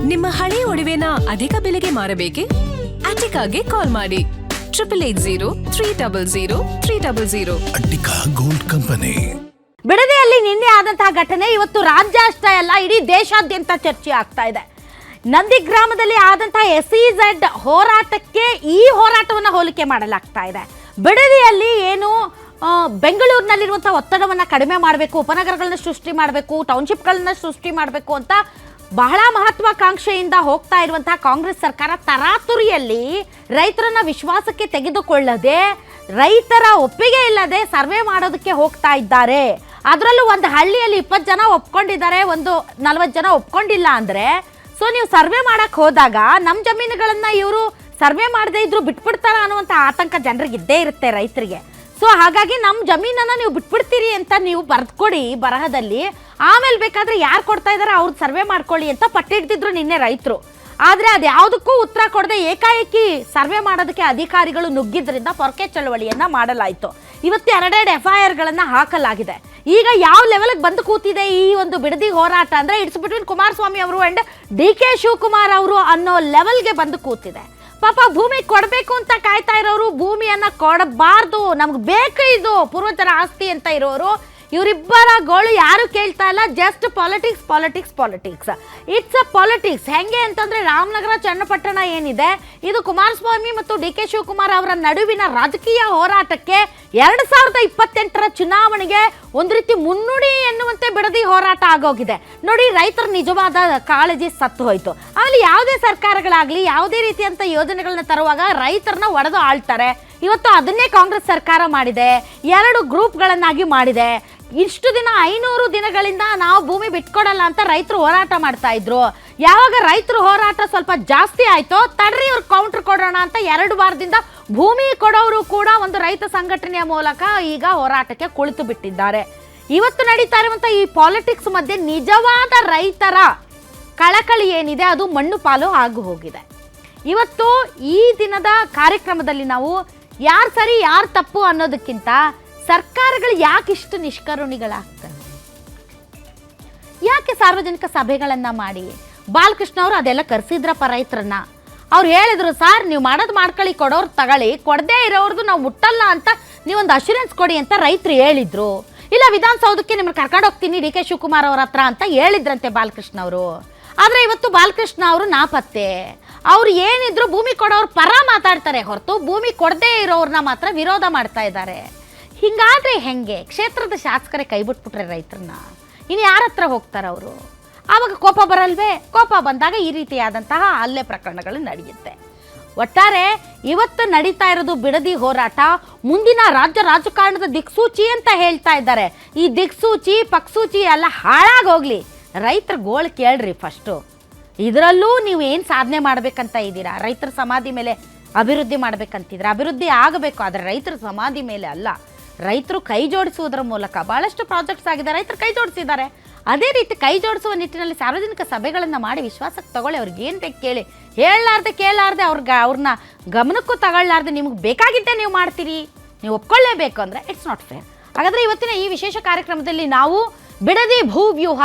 ನಿಮ್ಮ ಹಳೆ ಒಡವೆನ ಅಧಿಕ ಬೆಲೆಗೆ ಮಾರಬೇಕೆ? ಅಟಿಕಾಗೆ ಕಾಲ್ ಮಾಡಿ 8880 ಅಟಿಕಾ ಗೋಲ್ಡ್ ಕಂಪನಿ. ಬಿಡದಿಯಲ್ಲಿ ನಿನ್ನೆ ಆದಂತಹ ಘಟನೆ ಇವತ್ತು ರಾಜ್ಯ ಅಷ್ಟೇ ಅಲ್ಲ, ಇಡೀ ದೇಶಾದ್ಯಂತ ಚರ್ಚೆ ಆಗ್ತಾ ಇದೆ. ನಂದಿಗ್ರಾಮದಲ್ಲಿ ಆದಂತಹ SEZ ಹೋರಾಟಕ್ಕೆ ಈ ಹೋರಾಟವನ್ನು ಹೋಲಿಕೆ ಮಾಡಲಾಗ್ತಾ ಇದೆ. ಬಿಡದಿಯಲ್ಲಿ ಏನು ಬೆಂಗಳೂರಿನಲ್ಲಿರುವಂತಹ ಒತ್ತಡವನ್ನು ಕಡಿಮೆ ಮಾಡಬೇಕು, ಉಪನಗರಗಳನ್ನ ಸೃಷ್ಟಿ ಮಾಡಬೇಕು, ಟೌನ್ಶಿಪ್ಗಳನ್ನ ಸೃಷ್ಟಿ ಮಾಡಬೇಕು ಅಂತ ಬಹಳ ಮಹತ್ವಾಕಾಂಕ್ಷೆಯಿಂದ ಹೋಗ್ತಾ ಇರುವಂತಹ ಕಾಂಗ್ರೆಸ್ ಸರ್ಕಾರ ತರಾತುರಿಯಲ್ಲಿ ರೈತರನ್ನ ವಿಶ್ವಾಸಕ್ಕೆ ತೆಗೆದುಕೊಳ್ಳದೆ, ರೈತರ ಒಪ್ಪಿಗೆ ಇಲ್ಲದೆ ಸರ್ವೆ ಮಾಡೋದಕ್ಕೆ ಹೋಗ್ತಾ ಇದ್ದಾರೆ. ಅದರಲ್ಲೂ ಒಂದು ಹಳ್ಳಿಯಲ್ಲಿ 20 ಜನ ಒಪ್ಕೊಂಡಿದ್ದಾರೆ, ಒಂದು 40 ಜನ ಒಪ್ಕೊಂಡಿಲ್ಲ ಅಂದರೆ, ಸೊ ನೀವು ಸರ್ವೆ ಮಾಡಕ್ಕೆ ಹೋದಾಗ ನಮ್ಮ ಜಮೀನುಗಳನ್ನ ಇವರು ಸರ್ವೆ ಮಾಡದೇ ಇದ್ರು ಬಿಟ್ಬಿಡ್ತಾರ ಅನ್ನುವಂಥ ಆತಂಕ ಜನರಿಗೆ ಇದ್ದೇ ಇರುತ್ತೆ ರೈತರಿಗೆ. ಸೊ ಹಾಗಾಗಿ ನಮ್ಮ ಜಮೀನನ್ನು ನೀವು ಬಿಟ್ಬಿಡ್ತೀರಿ ಅಂತ ನೀವು ಬರೆದುಕೊಡಿ ಬರಹದಲ್ಲಿ, ಆಮೇಲೆ ಬೇಕಾದರೆ ಯಾರು ಕೊಡ್ತಾ ಇದ್ದಾರೆ ಅವ್ರು ಸರ್ವೆ ಮಾಡ್ಕೊಳ್ಳಿ ಅಂತ ಪಟ್ಟಿಡ್ತಿದ್ರು ನಿನ್ನೆ ರೈತರು. ಆದರೆ ಅದು ಯಾವುದಕ್ಕೂ ಉತ್ತರ ಕೊಡದೆ ಏಕಾಏಕಿ ಸರ್ವೆ ಮಾಡೋದಕ್ಕೆ ಅಧಿಕಾರಿಗಳು ನುಗ್ಗಿದ್ರಿಂದ ಪೊರಕೆ ಚಳವಳಿಯನ್ನು ಮಾಡಲಾಯಿತು. ಇವತ್ತು 2 FIRಗಳನ್ನು ಹಾಕಲಾಗಿದೆ. ಈಗ ಯಾವ ಲೆವೆಲ್ಗೆ ಬಂದು ಕೂತಿದೆ ಈ ಒಂದು ಬಿಡದಿ ಹೋರಾಟ ಅಂದರೆ ಇಟ್ಸ್ ಬಿಟ್ವೀನ್ ಕುಮಾರಸ್ವಾಮಿ ಅವರು ಆ್ಯಂಡ್ DK ಶಿವಕುಮಾರ್ ಅವರು ಅನ್ನೋ ಲೆವೆಲ್ಗೆ ಬಂದು ಕೂತಿದೆ. ಪಾಪ ಭೂಮಿ ಕೊಡಬೇಕು ಅಂತ ಕಾಯ್ತಾ ಇರೋರು ಭೂಮಿಯನ್ನು ಕೊಡಬಾರ್ದು, ನಮ್ಗೆ ಬೇಕು ಇದು ಪೂರ್ವಜರ ಆಸ್ತಿ ಅಂತ ಇರೋರು, ಇವರಿಬ್ಬರ ಗೋಳು ಯಾರು ಕೇಳ್ತಾ ಇಲ್ಲ. Just politics politics politics it's a politics. ಹೆಂಗೆ ಅಂತಂದರೆ ರಾಮನಗರ ಚನ್ನಪಟ್ಟಣ ಏನಿದೆ ಇದು ಕುಮಾರಸ್ವಾಮಿ ಮತ್ತು DK ಶಿವಕುಮಾರ್ ಅವರ ನಡುವಿನ ರಾಜಕೀಯ ಹೋರಾಟಕ್ಕೆ 2028ರ ಚುನಾವಣೆಗೆ ಒಂದು ರೀತಿ ಮುನ್ನುಡಿ ಎನ್ನುವಂತೆ ಬಿಡದಿ ಹೋರಾಟ ಆಗೋಗಿದೆ. ನೋಡಿ, ರೈತರ ನಿಜವಾದ ಕಾಳಜಿ ಸತ್ತು ಹೋಯಿತು. ಅಲ್ಲಿ ಯಾವುದೇ ಸರ್ಕಾರಗಳಾಗಲಿ ಯಾವುದೇ ರೀತಿಯಂಥ ಯೋಜನೆಗಳನ್ನ ತರುವಾಗ ರೈತರನ್ನ ಒಡೆದು ಆಳ್ತಾರೆ. ಇವತ್ತು ಅದನ್ನೇ ಕಾಂಗ್ರೆಸ್ ಸರ್ಕಾರ ಮಾಡಿದೆ, 2 ಗ್ರೂಪ್ಗಳನ್ನಾಗಿ ಮಾಡಿದೆ. ಇಷ್ಟು ದಿನ 500 ದಿನಗಳಿಂದ ನಾವು ಭೂಮಿ ಬಿಟ್ಕೊಡಲ್ಲ ಅಂತ ರೈತರು ಹೋರಾಟ ಮಾಡ್ತಾ ಇದ್ರು. ಯಾವಾಗ ರೈತರು ಹೋರಾಟ ಸ್ವಲ್ಪ ಜಾಸ್ತಿ ಆಯ್ತೋ, ತಡ್ರಿ ಇವ್ರು ಕೌಂಟರ್ ಕೊಡೋಣ ಅಂತ 2 ವಾರದಿಂದ ಭೂಮಿ ಕೊಡೋರು ಕೂಡ ಒಂದು ರೈತ ಸಂಘಟನೆಯ ಮೂಲಕ ಈಗ ಹೋರಾಟಕ್ಕೆ ಕುಳಿತು ಬಿಟ್ಟಿದ್ದಾರೆ. ಇವತ್ತು ನಡೀತಾ ಇರುವಂಥ ಈ ಪಾಲಿಟಿಕ್ಸ್ ಮಧ್ಯೆ ನಿಜವಾದ ರೈತರ ಕಳಕಳಿ ಏನಿದೆ ಅದು ಮಣ್ಣು ಪಾಲು ಆಗಿ ಹೋಗಿದೆ. ಇವತ್ತು ಈ ದಿನದ ಕಾರ್ಯಕ್ರಮದಲ್ಲಿ ನಾವು ಯಾರು ಸರಿ ಯಾರು ತಪ್ಪು ಅನ್ನೋದಕ್ಕಿಂತ ಸರ್ಕಾರಗಳು ಯಾಕಿಷ್ಟು ನಿಷ್ಕರುಣಿಗಳಾಗ್ತವೆ, ಯಾಕೆ ಸಾರ್ವಜನಿಕ ಸಭೆಗಳನ್ನು ಮಾಡಿ ಬಾಲಕೃಷ್ಣ ಅವರು ಅದೆಲ್ಲ ಕರೆಸಿದ್ರಪ್ಪ ರೈತರನ್ನ. ಅವ್ರು ಹೇಳಿದ್ರು, ಸರ್ ನೀವು ಮಾಡೋದು ಮಾಡ್ಕೊಳ್ಳಿ, ಕೊಡೋರು ತಗೊಳ್ಳಿ, ಕೊಡದೇ ಇರೋರ್ದು ನಾವು ಮುಟ್ಟಲ್ಲ ಅಂತ ನೀವೊಂದು ಅಶ್ಯೂರೆನ್ಸ್ ಕೊಡಿ ಅಂತ ರೈತರು ಹೇಳಿದ್ರು. ಇಲ್ಲ ವಿಧಾನಸೌಧಕ್ಕೆ ನಿಮ್ಮನ್ನು ಕರ್ಕೊಂಡು ಹೋಗ್ತೀನಿ DK ಶಿವಕುಮಾರ್ ಅವ್ರ ಹತ್ರ ಅಂತ ಹೇಳಿದ್ರಂತೆ ಬಾಲಕೃಷ್ಣ ಅವರು. ಆದರೆ ಇವತ್ತು ಬಾಲಕೃಷ್ಣ ಅವರು ನಾಪತ್ತೆ. ಅವ್ರು ಏನಿದ್ರು ಭೂಮಿ ಕೊಡೋರು ಪರ ಮಾತಾಡ್ತಾರೆ ಹೊರತು ಭೂಮಿ ಕೊಡದೇ ಇರೋರನ್ನ ಮಾತ್ರ ವಿರೋಧ ಮಾಡ್ತಾ ಇದ್ದಾರೆ. ಹಿಂಗಾದ್ರೆ ಹೆಂಗೆ? ಕ್ಷೇತ್ರದ ಶಾಸಕರೇ ಕೈ ಬಿಟ್ಬಿಟ್ರೆ ರೈತರನ್ನ ಇನ್ನು ಯಾರ ಹತ್ರ ಹೋಗ್ತಾರೆ ಅವರು? ಆವಾಗ ಕೋಪ ಬರಲ್ವೇ? ಕೋಪ ಬಂದಾಗ ಈ ರೀತಿಯಾದಂತಹ ಹಲ್ಲೆ ಪ್ರಕರಣಗಳು ನಡೆಯುತ್ತೆ. ಒಟ್ಟಾರೆ ಇವತ್ತು ನಡೀತಾ ಇರೋದು ಬಿಡದಿ ಹೋರಾಟ ಮುಂದಿನ ರಾಜ್ಯ ರಾಜಕಾರಣದ ದಿಕ್ಸೂಚಿ ಅಂತ ಹೇಳ್ತಾ ಇದ್ದಾರೆ. ಈ ದಿಕ್ಸೂಚಿ ಪಕ್ಸೂಚಿ ಎಲ್ಲ ಹಾಳಾಗೋಗ್ಲಿ, ರೈತರ ಗೋಳು ಕೇಳ್ರಿ ಫಸ್ಟು. ಇದರಲ್ಲೂ ನೀವು ಏನು ಸಾಧನೆ ಮಾಡಬೇಕಂತ ಇದ್ದೀರಾ? ರೈತರ ಸಮಾಧಿ ಮೇಲೆ ಅಭಿವೃದ್ಧಿ ಮಾಡಬೇಕಂತಿದ್ರೆ ಅಭಿವೃದ್ಧಿ ಆಗಬೇಕು, ಆದರೆ ರೈತರ ಸಮಾಧಿ ಮೇಲೆ ಅಲ್ಲ. ರೈತರು ಕೈ ಜೋಡಿಸುವುದರ ಮೂಲಕ ಭಾಳಷ್ಟು ಪ್ರಾಜೆಕ್ಟ್ಸ್ ಆಗಿದೆ, ರೈತರು ಕೈ ಜೋಡಿಸಿದ್ದಾರೆ. ಅದೇ ರೀತಿ ಕೈ ಜೋಡಿಸುವ ನಿಟ್ಟಿನಲ್ಲಿ ಸಾರ್ವಜನಿಕ ಸಭೆಗಳನ್ನು ಮಾಡಿ ವಿಶ್ವಾಸಕ್ಕೆ ತಗೊಳ್ಳಿ. ಅವ್ರಿಗೆ ಏನು ಬೇಕು ಕೇಳಿ, ಹೇಳಲಾರ್ದೆ ಕೇಳಲಾರ್ದೆ ಅವ್ರನ್ನ ಗಮನಕ್ಕೂ ತಗೊಳ್ಳಾರ್ದೆ ನಿಮ್ಗೆ ಬೇಕಾಗಿದ್ದೇ ನೀವು ಮಾಡ್ತೀರಿ, ನೀವು ಒಪ್ಕೊಳ್ಳೇಬೇಕು ಅಂದರೆ ಇಟ್ಸ್ ನಾಟ್ ಫೇರ್. ಹಾಗಾದರೆ ಇವತ್ತಿನ ಈ ವಿಶೇಷ ಕಾರ್ಯಕ್ರಮದಲ್ಲಿ ನಾವು ಬಿಡದಿ ಭೂವ್ಯೂಹ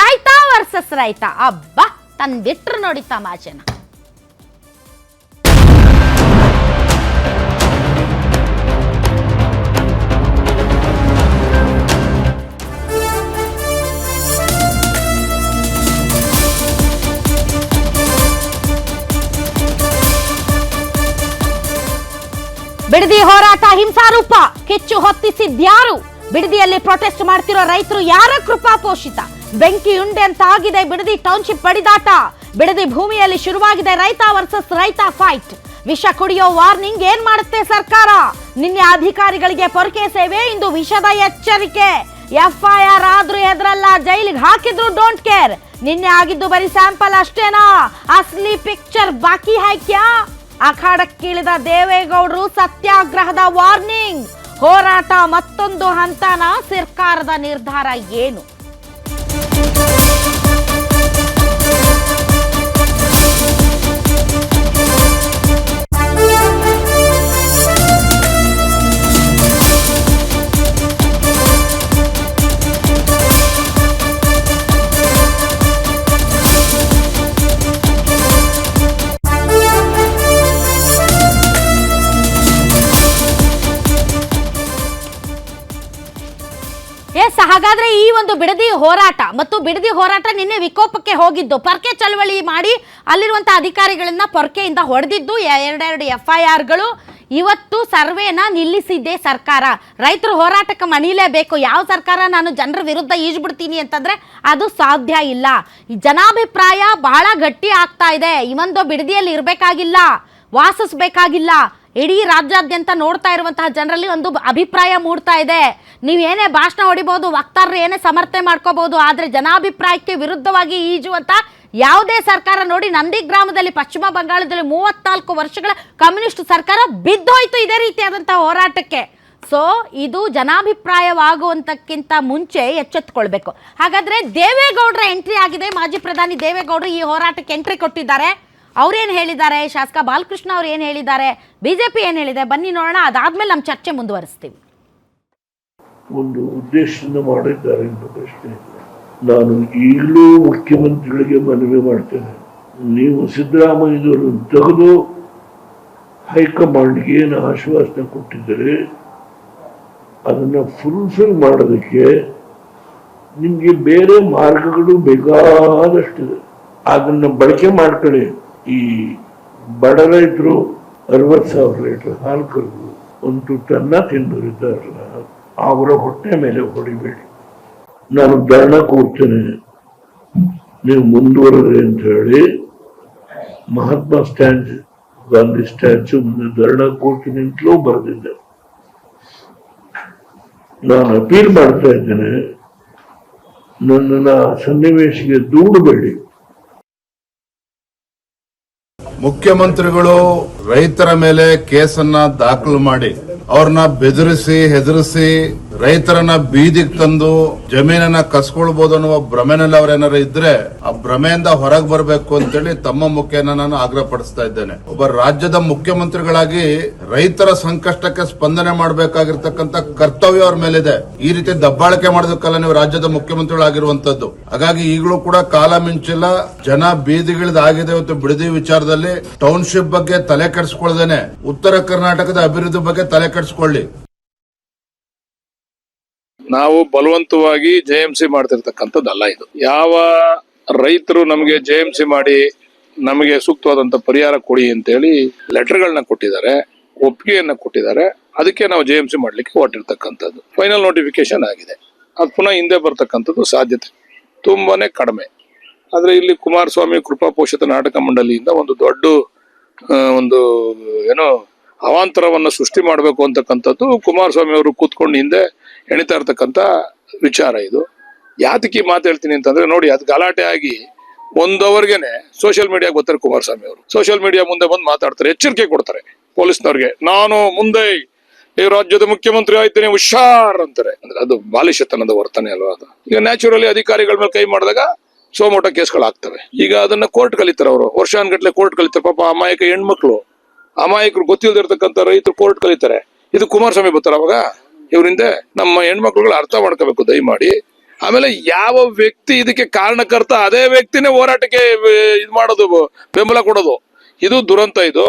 ರೈತ ವರ್ಸಸ್ ರೈತ, ಅಬ್ಬಾ ತಂದಿಟ್ರು ನೋಡಿ ತಮಾಷೆನ. ಬಿಡದಿ ಹೋರಾಟ ಹಿಂಸಾರೂಪ, ಕಿಚ್ಚು ಹೊತ್ತಿಸಿದ್ಯಾರು? ಬಿಡದಿಯಲ್ಲಿ ಪ್ರೊಟೆಸ್ಟ್ ಮಾಡ್ತಿರೋ ರೈತರು ಯಾರ ಕೃಪಾಪೋಷಿತ? ಬೆಂಕಿ ಉಂಡೆ ಅಂತ ಆಗಿದೆ ಬಿಡದಿ ಟೌನ್ಶಿಪ್ ಬಡಿದಾಟ. ಬಿಡದಿ ಭೂಮಿಯಲ್ಲಿ ಶುರುವಾಗಿದೆ ರೈತ ವರ್ಸಸ್ ರೈತ ಫೈಟ್. ವಿಷ ಕುಡಿಯೋ ವಾರ್ನಿಂಗ್ ಏನ್ ಮಾಡುತ್ತೆ ಸರ್ಕಾರ? ನಿನ್ನೆ ಅಧಿಕಾರಿಗಳಿಗೆ ಪೊರಕೆ ಸೇವೆ, ಇಂದು ವಿಷದ ಎಚ್ಚರಿಕೆ. FIR ಆದ್ರೂ ಹೆದರಲ್ಲ, ಜೈಲಿಗೆ ಹಾಕಿದ್ರು ಡೋಂಟ್ ಕೇರ್. ನಿನ್ನೆ ಆಗಿದ್ದು ಬರೀ ಸ್ಯಾಂಪಲ್ ಅಷ್ಟೇನಾ? ಅಸ್ಲಿ ಪಿಕ್ಚರ್ ಬಾಕಿ ಹೈ ಕ್ಯಾ? ಅಖಾಡಕ್ಕಿಳಿದ ದೇವೇಗೌಡರು ಸತ್ಯಾಗ್ರಹದ ವಾರ್ನಿಂಗ್. ಹೋರಾಟ ಮತ್ತೊಂದು ಹಂತನ? ಸರ್ಕಾರದ ನಿರ್ಧಾರ ಏನು? ಹಾಗಾದ್ರೆ ಈ ಒಂದು ಬಿಡದಿ ಹೋರಾಟ ಮತ್ತು ಬಿಡದಿ ಹೋರಾಟ ನಿನ್ನೆ ವಿಕೋಪಕ್ಕೆ ಹೋಗಿದ್ದು, ಪೊರ್ಕೆ ಚಳವಳಿ ಮಾಡಿ ಅಲ್ಲಿರುವಂತಹ ಅಧಿಕಾರಿಗಳನ್ನ ಪೊರ್ಕೆಯಿಂದ ಹೊಡೆದಿದ್ದು, ಎರಡೆರಡು FIRಗಳು. ಇವತ್ತು ಸರ್ವೇನ ನಿಲ್ಲಿಸಿದ್ದೆ ಸರ್ಕಾರ. ರೈತರು ಹೋರಾಟಕ್ಕೆ ಮಣಿಲೇಬೇಕು. ಯಾವ ಸರ್ಕಾರ ನಾನು ಜನರ ವಿರುದ್ಧ ಈಜ್ಬಿಡ್ತೀನಿ ಅಂತಂದ್ರೆ ಅದು ಸಾಧ್ಯ ಇಲ್ಲ. ಈ ಜನಾಭಿಪ್ರಾಯ ಬಹಳ ಗಟ್ಟಿ ಆಗ್ತಾ ಇದೆ. ಇವೊಂದು ಬಿಡದಿಯಲ್ಲಿ ಇರಬೇಕಾಗಿಲ್ಲ, ವಾಸಿಸಬೇಕಾಗಿಲ್ಲ. ಇಡೀ ರಾಜ್ಯಾದ್ಯಂತ ನೋಡ್ತಾ ಇರುವಂತಹ ಜನರಲ್ಲಿ ಒಂದು ಅಭಿಪ್ರಾಯ ಮೂಡ್ತಾ ಇದೆ. ನೀವೇನೇ ಭಾಷಣ ಹೊಡಿಬಹುದು, ವಕ್ತಾರರು ಏನೇ ಸಮರ್ಥನೆ ಮಾಡ್ಕೋಬಹುದು, ಆದರೆ ಜನಾಭಿಪ್ರಾಯಕ್ಕೆ ವಿರುದ್ಧವಾಗಿ ಈಜುವಂತ ಯಾವುದೇ ಸರ್ಕಾರ ನೋಡಿ, ನಂದಿಗ್ರಾಮದಲ್ಲಿ ಪಶ್ಚಿಮ ಬಂಗಾಳದಲ್ಲಿ 34 ವರ್ಷಗಳ ಕಮ್ಯುನಿಸ್ಟ್ ಸರ್ಕಾರ ಬಿದ್ದೋಯ್ತು ಇದೇ ರೀತಿಯಾದಂತಹ ಹೋರಾಟಕ್ಕೆ. ಸೊ ಇದು ಜನಾಭಿಪ್ರಾಯವಾಗುವಂತಕ್ಕಿಂತ ಮುಂಚೆ ಎಚ್ಚೆತ್ತುಕೊಳ್ಬೇಕು. ಹಾಗಾದ್ರೆ ದೇವೇಗೌಡರ ಎಂಟ್ರಿ ಆಗಿದೆ. ಮಾಜಿ ಪ್ರಧಾನಿ ದೇವೇಗೌಡರು ಈ ಹೋರಾಟಕ್ಕೆ ಎಂಟ್ರಿ ಕೊಟ್ಟಿದ್ದಾರೆ. ಅವ್ರೇನು ಹೇಳಿದ್ದಾರೆ, ಶಾಸಕ ಬಾಲಕೃಷ್ಣ ಅವ್ರು ಏನು ಹೇಳಿದ್ದಾರೆ, ಬಿಜೆಪಿ ಏನು ಹೇಳಿದೆ, ಬನ್ನಿ ನೋಡೋಣ. ಅದಾದ್ಮೇಲೆ ನಮ್ಮ ಚರ್ಚೆ ಮುಂದುವರಿಸ್ತೀವಿ. ಒಂದು ಉದ್ದೇಶದಿಂದ ಮಾಡಿದ್ದಾರೆ ಅಂತ ಪ್ರಶ್ನೆ. ನಾನು ಈಗಲೂ ಮುಖ್ಯಮಂತ್ರಿಗಳಿಗೆ ಮನವಿ ಮಾಡ್ತೇನೆ, ನೀವು ಸಿದ್ದರಾಮಯ್ಯನವರನ್ನು ತೆಗೆದು ಹೈಕಮಾಂಡ್ಗೆ ಏನು ಆಶ್ವಾಸನೆ ಕೊಟ್ಟಿದ್ದಾರೆ ಅದನ್ನು ಫುಲ್ಫಿಲ್ ಮಾಡೋದಕ್ಕೆ ನಿಮಗೆ ಬೇರೆ ಮಾರ್ಗಗಳು ಬೇಕಾದಷ್ಟಿದೆ. ಅದನ್ನು ಬಳಕೆ ಮಾಡ್ಕೊಳ್ಳಿ. ಈ ಬಡ ರೈತರು 60,000 ಲೀಟರ್ ಹಾಲು ಕರೆದು ಒಂದು ತುಟ್ಟನ್ನ ತಿಂದವರಿದ್ದಾರಲ್ಲ, ಅವರ ಹೊಟ್ಟೆ ಮೇಲೆ ಹೊಡಿಬೇಡಿ. ನಾನು ಧರಣ ಕೂರ್ತೇನೆ, ನೀವು ಮುಂದುವರೆದ್ರಿ ಅಂತ ಹೇಳಿ ಮಹಾತ್ಮ ಗಾಂಧಿ ಸ್ಟ್ಯಾಚ್ಯೂ ಮುಂದೆ ಧರಣ ಕೂರ್ತೀನಿ ಅಂತಲೂ ಬರೆದಿದ್ದೆ. ನಾನು ಅಪೀಲ್ ಮಾಡ್ತಾ ಇದ್ದೇನೆ, ನನ್ನನ್ನು ಸನ್ನಿವೇಶಕ್ಕೆ ದೂಡಬೇಡಿ. ಮುಖ್ಯಮಂತ್ರಿಗಳು ರೈತರ ಮೇಲೆ ಕೇಸನ್ನ ದಾಖಲು ಮಾಡಿ ಅವ್ರನ್ನ ಬೆದರಿಸಿ ಹೆದರಿಸಿ ರೈತರನ್ನ ಬೀದಿಗೆ ತಂದು ಜಮೀನನ್ನ ಕಸ್ಕೊಳ್ಬಹುದು ಅನ್ನುವ ಭ್ರಮೆನಲ್ಲಿ ಅವ್ರೇನಾರ ಇದ್ರೆ ಆ ಭ್ರಮೆಯಿಂದ ಹೊರಗೆ ಬರಬೇಕು ಅಂತೇಳಿ ತಮ್ಮ ಮುಖೇನ ನಾನು ಆಗ್ರಹ ಪಡಿಸ್ತಾ ಇದ್ದೇನೆ. ಒಬ್ಬ ರಾಜ್ಯದ ಮುಖ್ಯಮಂತ್ರಿಗಳಾಗಿ ರೈತರ ಸಂಕಷ್ಟಕ್ಕೆ ಸ್ಪಂದನೆ ಮಾಡಬೇಕಾಗಿರ್ತಕ್ಕಂಥ ಕರ್ತವ್ಯ ಅವ್ರ ಮೇಲಿದೆ. ಈ ರೀತಿ ದಬ್ಬಾಳಿಕೆ ಮಾಡೋದಕ್ಕಲ್ಲ ನೀವು ರಾಜ್ಯದ ಮುಖ್ಯಮಂತ್ರಿಗಳಾಗಿರುವಂತದ್ದು. ಹಾಗಾಗಿ ಈಗಲೂ ಕೂಡ ಕಾಲ ಮಿಂಚಿಲ್ಲ, ಜನ ಬೀದಿಗಿಳಿದಾಗಿದೆ. ಇವತ್ತು ಬಿಡದಿ ವಿಚಾರದಲ್ಲಿ ಟೌನ್ಶಿಪ್ ಬಗ್ಗೆ ತಲೆ ಕೆಡಿಸ್ಕೊಳ್ದೇನೆ ಉತ್ತರ ಕರ್ನಾಟಕದ ಅಭಿವೃದ್ಧಿ ಬಗ್ಗೆ ತಲೆ ಕೆಡಿಸ್ಕೊಳ್ಳಿ. ನಾವು ಬಲವಂತವಾಗಿ JMC ಮಾಡ್ತಿರ್ತಕ್ಕಂಥದ್ದಲ್ಲ ಇದು. ಯಾವ ರೈತರು ನಮಗೆ JMC ಮಾಡಿ ನಮಗೆ ಸೂಕ್ತವಾದಂತ ಪರಿಹಾರ ಕೊಡಿ ಅಂತೇಳಿ ಲೆಟರ್ಗಳನ್ನ ಕೊಟ್ಟಿದ್ದಾರೆ, ಒಪ್ಪಿಗೆಯನ್ನ ಕೊಟ್ಟಿದ್ದಾರೆ. ಅದಕ್ಕೆ ನಾವು JMC ಮಾಡ್ಲಿಕ್ಕೆ ಹೊರಟಿರ್ತಕ್ಕಂಥದ್ದು. ಫೈನಲ್ ನೋಟಿಫಿಕೇಶನ್ ಆಗಿದೆ. ಅದು ಪುನಃ ಹಿಂದೆ ಬರ್ತಕ್ಕಂಥದ್ದು ಸಾಧ್ಯತೆ ತುಂಬಾನೇ ಕಡಿಮೆ. ಆದ್ರೆ ಇಲ್ಲಿ ಕುಮಾರಸ್ವಾಮಿ ಕೃಪಾ ಪೋಷಿತ ನಾಟಕ ಮಂಡಳಿಯಿಂದ ಒಂದು ದೊಡ್ಡ ಒಂದು ಏನೋ ಅವಾಂತರವನ್ನ ಸೃಷ್ಟಿ ಮಾಡಬೇಕು ಅಂತಕ್ಕಂಥದ್ದು ಕುಮಾರಸ್ವಾಮಿ ಅವರು ಕೂತ್ಕೊಂಡು ಹಿಂದೆ ಎಣಿತಾ ಇರ್ತಕ್ಕಂಥ ವಿಚಾರ ಇದು. ಯಾತಕ್ಕೆ ಮಾತು ಹೇಳ್ತೀನಿ ಅಂತಂದ್ರೆ ನೋಡಿ, ಅದು ಗಲಾಟೆ ಆಗಿ 1 ಅವರ್ಗೆನೆ ಸೋಷಿಯಲ್ ಮೀಡಿಯಾಗೆ ಬರ್ತಾರೆ ಕುಮಾರಸ್ವಾಮಿ ಅವರು. ಸೋಷಿಯಲ್ ಮೀಡಿಯಾ ಮುಂದೆ ಬಂದು ಮಾತಾಡ್ತಾರೆ, ಎಚ್ಚರಿಕೆ ಕೊಡ್ತಾರೆ ಪೊಲೀಸ್ನವ್ರಿಗೆ. ನಾನು ಮುಂದೆ ಈ ರಾಜ್ಯದ ಮುಖ್ಯಮಂತ್ರಿ ಆಯ್ತೇನೆ, ಹುಷಾರ್ ಅಂತಾರೆ. ಅಂದ್ರೆ ಅದು ಬಾಲಿಶತನದ ವರ್ತನೆ ಅಲ್ವಾ ಅದು. ಈಗ ನ್ಯಾಚುರಲಿ ಅಧಿಕಾರಿಗಳ ಮೇಲೆ ಕೈ ಮಾಡಿದಾಗ ಸೋಮೋಟ ಕೇಸ್ಗಳಾಗ್ತವೆ. ಈಗ ಅದನ್ನ ಕೋರ್ಟ್ ಕಲಿತಾರೆ ಅವರು, ವರ್ಷಾನ್ಗಟ್ಲೆ ಕೋರ್ಟ್ ಕಲಿತಾರೆ. ಪಾಪ ಅಮಾಯಕ ಹೆಣ್ಮಕ್ಳು, ಅಮಾಯಕರು ಗೊತ್ತಿಲ್ದಿರ್ತಕ್ಕಂಥ ರೈತರು ಕೋರ್ಟ್ ಕಲಿತಾರೆ. ಇದು ಕುಮಾರಸ್ವಾಮಿ ಬರ್ತಾರ ಅವಾಗ ಇವರಿಂದ. ನಮ್ಮ ಹೆಣ್ಮಕ್ಳುಗಳು ಅರ್ಥ ಮಾಡ್ಕೋಬೇಕು ದಯಮಾಡಿ. ಆಮೇಲೆ ಯಾವ ವ್ಯಕ್ತಿ ಇದಕ್ಕೆ ಕಾರಣಕರ್ತ ಅದೇ ವ್ಯಕ್ತಿನೇ ಹೋರಾಟಕ್ಕೆ ಇದು ಮಾಡೋದು, ಬೆಂಬಲ ಕೊಡೋದು, ಇದು ದುರಂತ. ಇದು